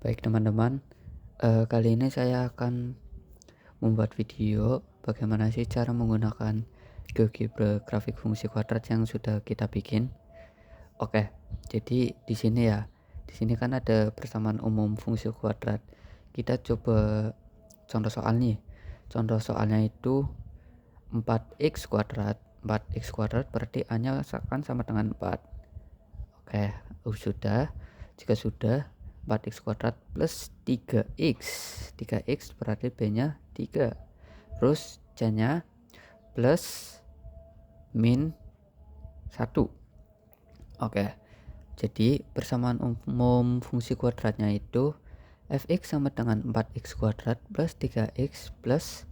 Baik teman-teman, kali ini saya akan membuat video bagaimana sih cara menggunakan GeoGebra grafik fungsi kuadrat yang sudah kita bikin. Oke, jadi di sini ya, di sini kan ada persamaan umum fungsi kuadrat. Kita coba contoh soal nih. Contoh soalnya itu 4x kuadrat. 4x kuadrat berarti A-nya kan sama dengan 4. Oke, sudah. Jika sudah, 4x kuadrat plus 3x. 3x berarti B-nya 3. Terus C-nya plus min 1. Oke, jadi persamaan umum fungsi kuadratnya itu fx sama dengan 4x kuadrat plus 3x plus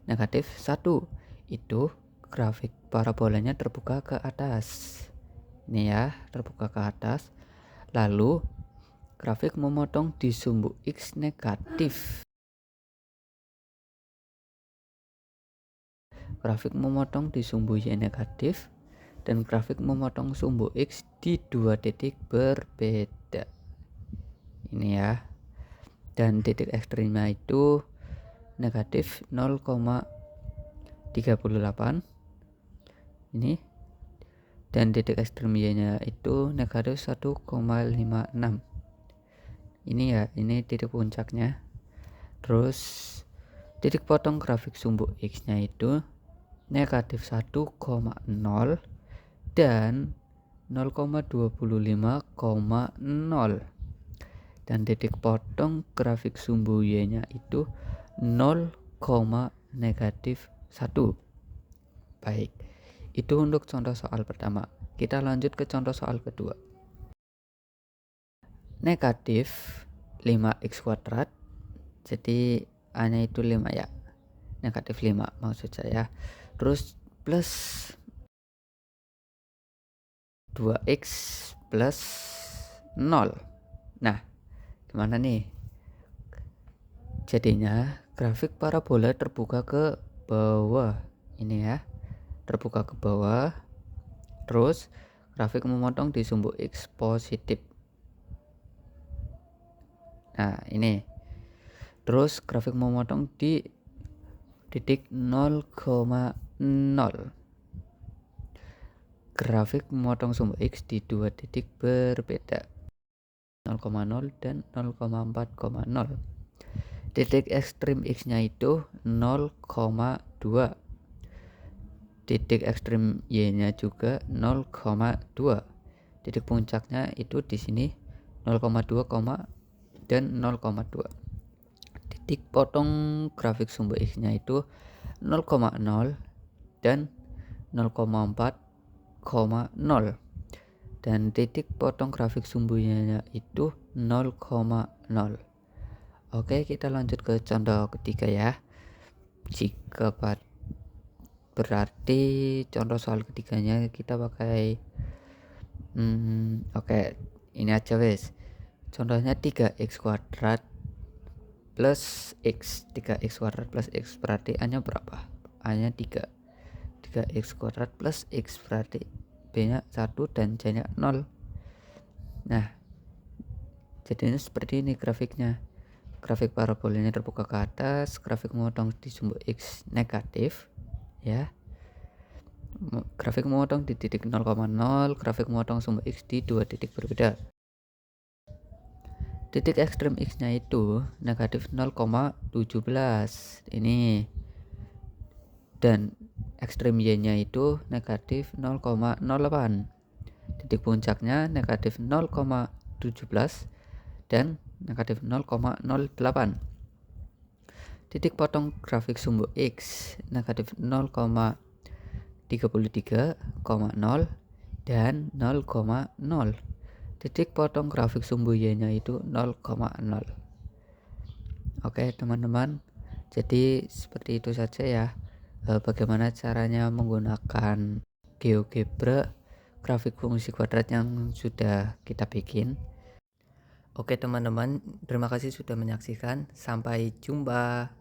negatif 1. Itu grafik parabolanya terbuka ke atas. Ini ya, terbuka ke atas. Lalu grafik memotong di sumbu X negatif. Grafik memotong di sumbu Y negatif dan grafik memotong sumbu X di dua titik berbeda. Ini ya. Dan titik ekstrimnya itu negatif 0,38. Ini. Dan titik ekstrim Y-nya itu negatif 1,56. Ini ya, ini titik puncaknya. Terus titik potong grafik sumbu X-nya itu negatif 1,0 dan 0,25,0. Dan titik potong grafik sumbu Y-nya itu 0, negatif 1. Baik, itu untuk contoh soal pertama. Kita lanjut ke contoh soal kedua. Negatif 5x kuadrat, jadi A-nya itu 5 ya, negatif 5 maksud saya. Terus plus 2x plus 0. Nah, gimana nih? Jadinya grafik parabola terbuka ke bawah. Ini ya, terbuka ke bawah. Terus grafik memotong di sumbu X positif. Nah, ini. Terus grafik memotong di titik 0,0. Grafik memotong sumbu X di dua titik berbeda, 0,0 dan 0,4,0. Titik ekstrim X-nya itu 0,2. Titik ekstrim Y-nya juga 0,2. Titik puncaknya itu di sini 0,2, dan 0,2. Titik potong grafik sumbu X-nya itu 0,0 dan 0,4,0. Dan titik potong grafik sumbunya itu 0,0. Oke, kita lanjut ke contoh ketiga ya. Jika berarti contoh soal ketiganya kita pakai oke, ini aja wes. Contohnya 3x kuadrat plus x. 3x kuadrat plus x berarti A-nya berapa? A-nya 3. 3x kuadrat plus x berarti B-nya 1 dan C-nya 0. Nah, jadinya seperti ini grafiknya. Grafik parabolanya terbuka ke atas, grafik memotong di sumbu X negatif ya. Grafik memotong di titik 0,0, grafik memotong sumbu X di dua titik berbeda. Titik ekstrim X-nya itu negatif 0,17 ini, dan ekstrim Y-nya itu negatif 0,08. Titik puncaknya negatif 0,17 dan negatif 0,08. Titik potong grafik sumbu X negatif 0,33,0 dan 0,0. Titik potong grafik sumbu Y-nya itu 0,0. Oke teman-teman, jadi seperti itu saja ya, bagaimana caranya menggunakan GeoGebra grafik fungsi kuadrat yang sudah kita bikin. Oke teman-teman, terima kasih sudah menyaksikan. Sampai jumpa.